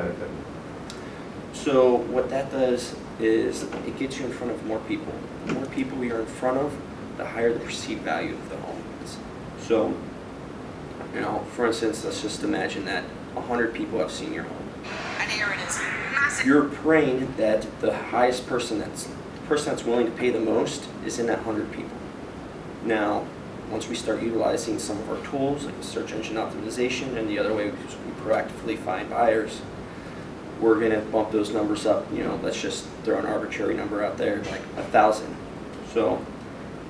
benefit? So what that does is it gets you in front of more people. The more people you're in front of, the higher the perceived value of the home is. So, for instance, let's just imagine that 100 people have seen your home. And here it is. Massive. You're praying that the highest person the person that's willing to pay the most is in that 100 people. Now, once we start utilizing some of our tools, like the search engine optimization and the other way we proactively find buyers, we're going to bump those numbers up. Let's just throw an arbitrary number out there, like 1,000. So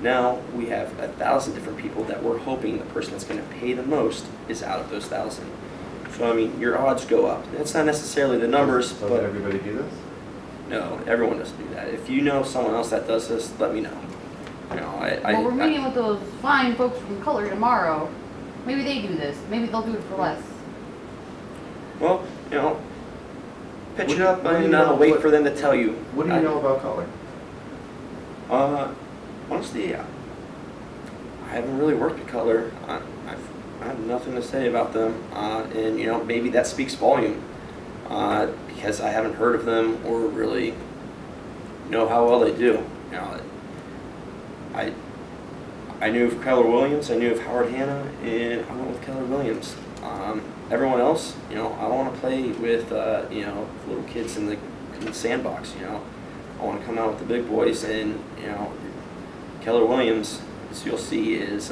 now we have 1,000 different people that we're hoping the person that's going to pay the most is out of those 1,000. So, your odds go up. It's not necessarily the numbers, Doesn't but everybody do this? no, everyone doesn't do that. If you know someone else that does this, let me know. Well, we're meeting with those fine folks from Color tomorrow. Maybe they do this. Maybe they'll do it for less. Well, pitch What it do up you and know- wait what- for them to tell you. What do you know about color? Honestly, I haven't really worked with Color. I have nothing to say about them, and maybe that speaks volume because I haven't heard of them or really know how well they do. I knew of Keller Williams, I knew of Howard Hanna, and I went with Keller Williams. Everyone else, I want to play with little kids in the sandbox. I want to come out with the big boys, and Keller Williams, as you'll see, is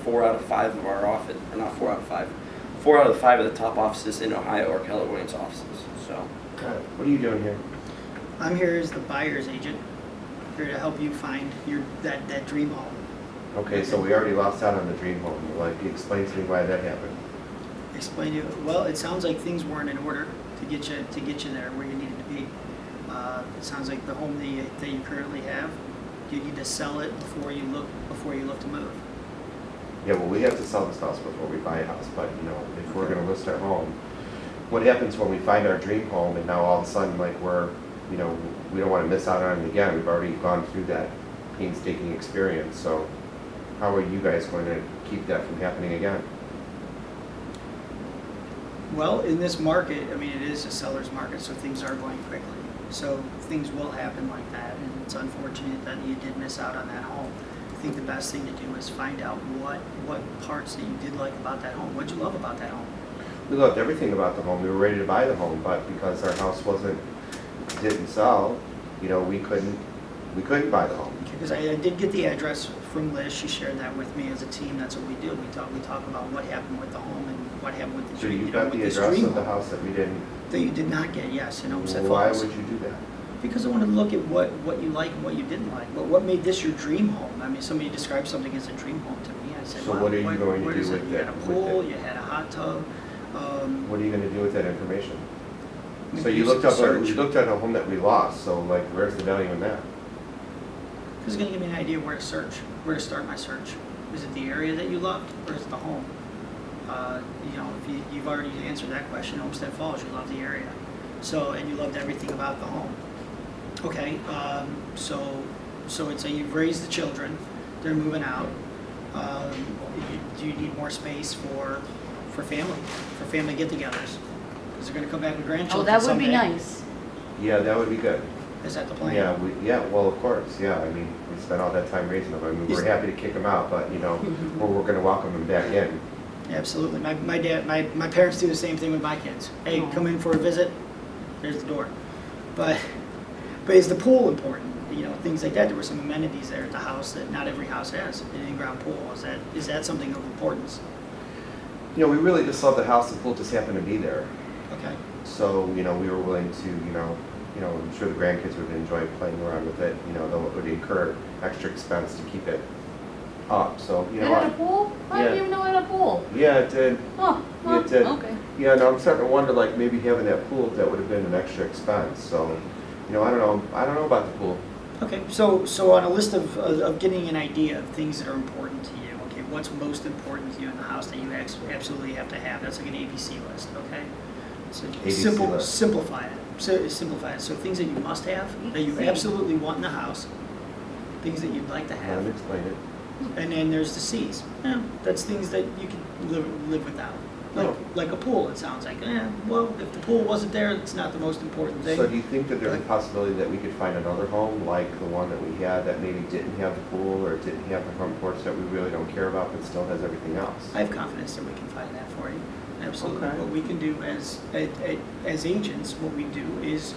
4 out of 5 of our office, or not 4 out of 5. 4 out of 5 of the top offices in Ohio are Keller Williams offices. So, What are you doing here? I'm here as the buyer's agent, here to help you find that dream home. Okay, so we already lost out on the dream home. Explain to me why that happened. Explain to you. Well, it sounds like things weren't in order to get you there where you needed to be. It sounds like the home that you currently have, you need to sell it before you look to move. Yeah, well, we have to sell this house before we buy a house, but if we're gonna list our home, what happens when we find our dream home and now all of a sudden, we're, we don't wanna miss out on it again, we've already gone through that painstaking experience, so how are you guys going to keep that from happening again? Well, in this market, it is a seller's market, so things are going quickly. So things will happen like that, and it's unfortunate that you did miss out on that home. I think the best thing to do is find out what parts that you did like about that home. What did you love about that home? We loved everything about the home, we were ready to buy the home, but because our house didn't sell, we couldn't buy the home. Because I did get the address from Liz. She shared that with me as a team. That's what we do. We talk about what happened with the home and what happened with the So dream. you got with the this address dream of the home house that we didn't, that you did not get. Yes, in Olmsted why Falls. would you do that? Because I wanted to look at what you like and what you didn't like. What made this your dream home? Somebody described something as a dream home to me. I said, So wow, what are you going to what do is it? with You had a that- pool. with it? You had a hot tub. What are you gonna do with that information? So maybe you use looked the up, search. you looked at a home that we lost, so where's the value in that? It's going to give me an idea where to search, where to start my search. Is it the area that you loved, or is it the home? If you've already answered that question, Olmsted Falls, you love the area. So, and you loved everything about the home. Okay, so it's you've raised the children, they're moving out. Do you need more space for family get-togethers? Because they're going to come back with grandchildren Oh, that would be someday. nice. Yeah, that would be good. Is that the plan? Yeah, well, of course, yeah, we spent all that time raising them, we're happy to kick them out, but, we're gonna welcome them back in. Absolutely. My parents do the same thing with my kids. Hey, come in for a visit. There's the door. But is the pool important? Things like that. There were some amenities there at the house that not every house has. An in-ground pool. Is that something of importance? We really just love the house, the pool just happened to be there. Okay. So, we were willing to, I'm sure the grandkids would enjoy playing around with it, though it would incur extra expense to keep it up, so, It had a pool? I didn't Yeah. even know it had a pool. Yeah, it did. Oh, It did. okay. Yeah, no, I'm starting to wonder, maybe having that pool, if that would have been an extra expense, so, I don't know about the pool. Okay. So on a list of getting an idea of things that are important to you. Okay. What's most important to you in the house that you absolutely have to have? That's like an ABC list. Okay. So ABC list. simplify it. So simplify it. So things that you must have, that you ABC. absolutely want in the house, things that you'd like to Let have, me explain it. and then there's the C's. Yeah, that's things that you can live without. No. like a pool, it sounds like. Well, if the pool wasn't there, it's not the most important thing. So do you think that there's a possibility that we could find another home like the one that we had that maybe didn't have the pool or didn't have the front porch that we really don't care about but still has everything else? I have confidence that we can find that for you. Absolutely. Okay. What we can do as agents, what we do is,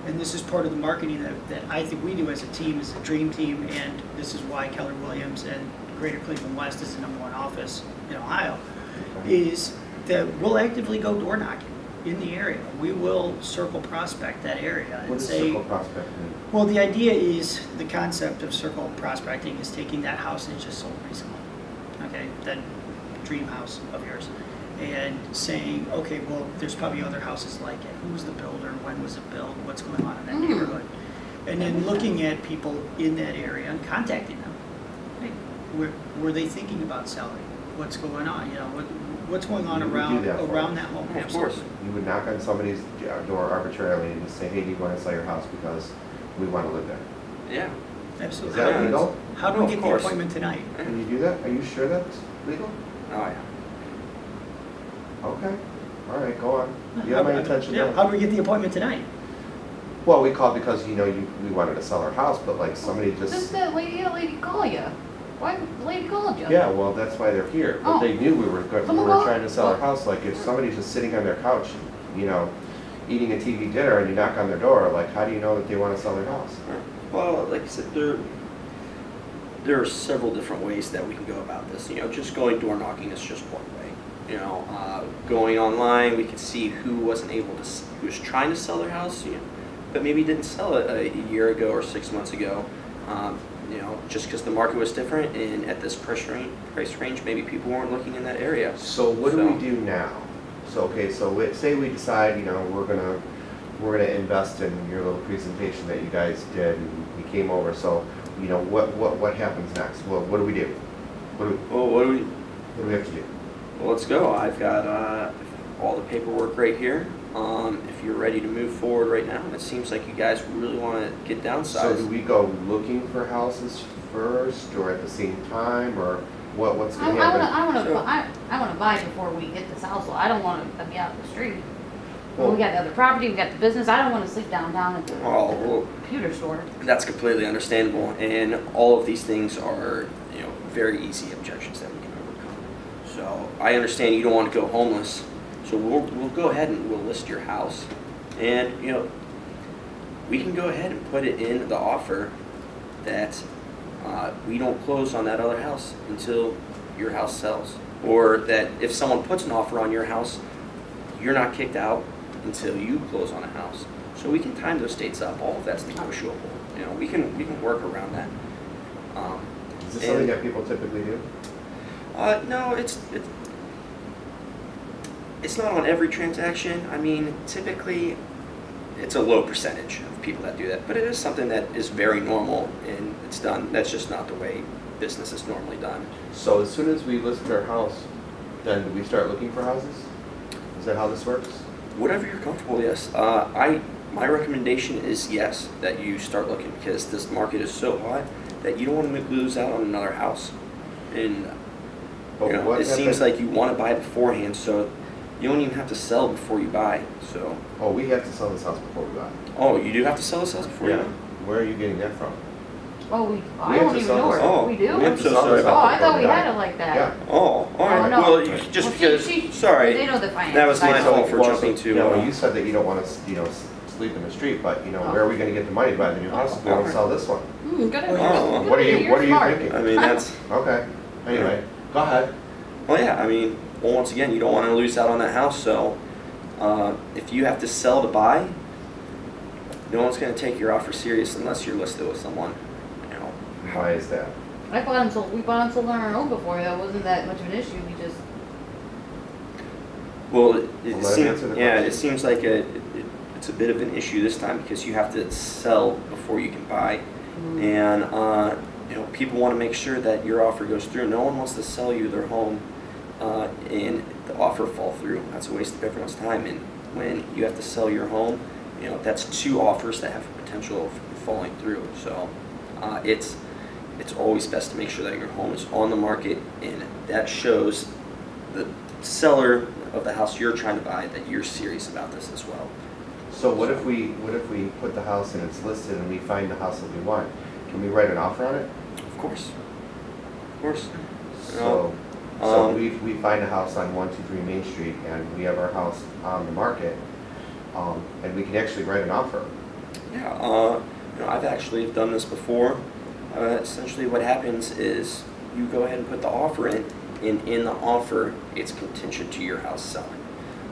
and this is part of the marketing that I think we do as a team, as a dream team, and this is why Keller Williams and Greater Cleveland West is the #1 office in Ohio, is that we'll actively go door knocking in the area. We will circle prospect that area What and does say, circle prospect mean? well, the idea is, the concept of circle prospecting is taking that house that just sold recently, okay, that dream house of yours, and saying, okay, well, there's probably other houses like it. Who's the builder? When was it built? What's going on in that neighborhood? And then looking at people in that area and contacting them. Hey, were they thinking about selling? What's going on? You know, what's going on You would do around that for around us. that home? Of course. You would knock on somebody's door arbitrarily and just say, hey, do you want to sell your house because we want to live there? Yeah. Absolutely. Is that legal? How do Oh, we of get the course. appointment tonight? Can you do that? Are you sure that's legal? Oh, yeah. Okay, all right, go on. You have my attention Yeah, now. how do we get the appointment tonight? Well, we called because, we wanted to sell our house, but like somebody Just just, that lady call you. Why the lady called you? yeah, well, that's why they're here. But Oh. they knew we were good, we Someone were call- trying to sell our house. Like if somebody's just sitting on their couch, eating a TV dinner and you knock on their door, like how do you know that they want to sell their house? Well, like I said, there are several different ways that we can go about this. Just going door knocking is just one way. Going online, we can see who wasn't able to, who was trying to sell their house, but maybe didn't sell it a year ago or 6 months ago. Just because the market was different and at this price range, maybe people weren't looking in that area. So what do we do now? So, okay, so say we decide, we're gonna invest in your little presentation that you guys did and we came over, so, what happens next? Well, what do we do? What do we have to do? Well, let's go. I've got all the paperwork right here. If you're ready to move forward right now, it seems like you guys really want to get downsized. So do we go looking for houses first or at the same time or what's I gonna happen? I wanna buy before we get this house. I don't wanna be out in the street. Well- We got the other property, we got the business. I don't wanna sleep downtown at the Oh, well, computer store. that's completely understandable, and all of these things are, very easy objections that we can overcome. So I understand you don't want to go homeless, so we'll go ahead and we'll list your house, and we can go ahead and put it in the offer that we don't close on that other house until your house sells, or that if someone puts an offer on your house, you're not kicked out until you close on a house. So we can time those dates up. All of that's negotiable. We can work around that. Is this something that people typically do? No, it's not on every transaction. I mean, typically, it's a low percentage of people that do that, but it is something that is very normal and it's done. That's just not the way business is normally done. So as soon as we list our house, then do we start looking for houses? Is that how this works? Whatever you're comfortable, yes. My recommendation is yes, that you start looking because this market is so hot that you don't want to lose out on another house. And But what it seems happens- like you want to buy beforehand, so you don't even have to sell before you buy. So, Oh, we have to sell this house before we buy. oh, you do have to sell this house before you buy? Where are you getting that from? Oh, I have don't to even sell know this her. house. We do? We have I'm to so sell sorry this about Oh, house I before thought we buy. had it like that. Yeah. Oh, all right. no. Well, just Well, because, she- sorry. They know the finances. That was my I know. fault for jumping to, Yeah, well, you said that you don't want to, sleep in the street, but, where are we gonna get the money to buy the new house if we don't Okay. sell this one? Good idea. Oh. Good What are idea. you You're smart. thinking? I mean, that's, Okay, anyway, go ahead. well, yeah, I mean, well, once again, you don't want to lose out on that house, so if you have to sell to buy, no one's going to take your offer serious unless you're listed with someone. Why is that? We bought and sold on our own before. That wasn't that much of an issue. We just, Well, Well, let him seems, answer the yeah, question. it seems like it's a bit of an issue this time because you have to sell before you can buy, and people want to make sure that your offer goes through. No one wants to sell you their home and the offer fall through. That's a waste of everyone's time. And when you have to sell your home, that's two offers that have potential of falling through. So it's always best to make sure that your home is on the market and that shows the seller of the house you're trying to buy that you're serious about this as well. So what if we put the house and it's listed and we find the house that we want? Can we write an offer on it? Of course. Of course. So, Um, we find a house on 123 Main Street and we have our house on the market, and we can actually write an offer. Yeah, I've actually done this before. Essentially what happens is you go ahead and put the offer in, and in the offer, it's contingent to your house selling.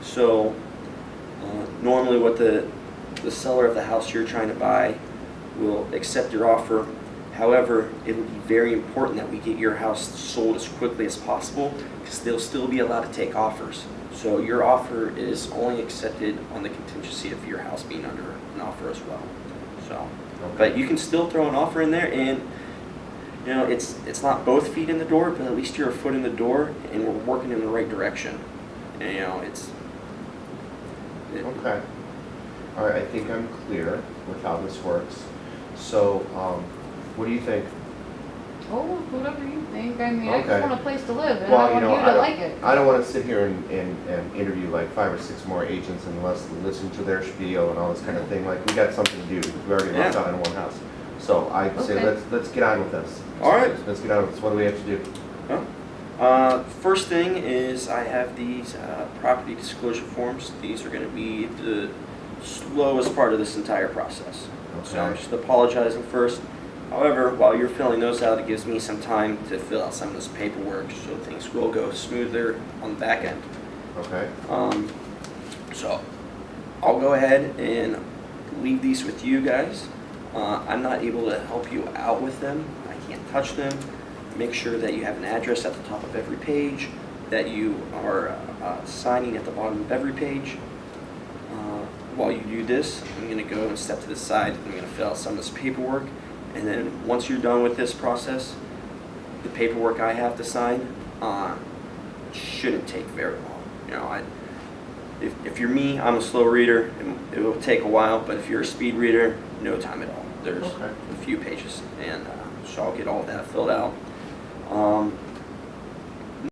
So normally what the seller of the house you're trying to buy will accept your offer. However, it would be very important that we get your house sold as quickly as possible because they'll still be allowed to take offers. So your offer is only accepted on the contingency of your house being under an offer as well. So, but you can still throw an offer in there, and it's not both feet in the door, but at least you're a foot in the door, and we're working in the right direction. And Okay. All right, I think I'm clear with how this works. So, what do you think? Oh, whatever you think. I mean, I Okay. just want a place to live, and Well, I want you to like it. I don't want to sit here and interview like 5 or 6 more agents and listen to their spiel and all this kind of thing. Like, we got something to do because we already lost Yeah. out on one house. So I'd say Okay. let's get on with this. All right. Let's get on with this. What do we have to do? First thing is I have these property disclosure forms. These are going to be the slowest part of this entire process. So I'm Okay. just apologizing first. However, while you're filling those out, it gives me some time to fill out some of this paperwork so things will go smoother on the back end. Okay. So I'll go ahead and leave these with you guys. I'm not able to help you out with them. I can't touch them. Make sure that you have an address at the top of every page, that you are signing at the bottom of every page. While you do this, I'm going to go and step to the side. I'm going to fill out some of this paperwork. And then once you're done with this process, the paperwork I have to sign shouldn't take very long. If you're me, I'm a slow reader. It will take a while, but if you're a speed reader, no time at all. There's Okay. a few pages, and so I'll get all of that filled out.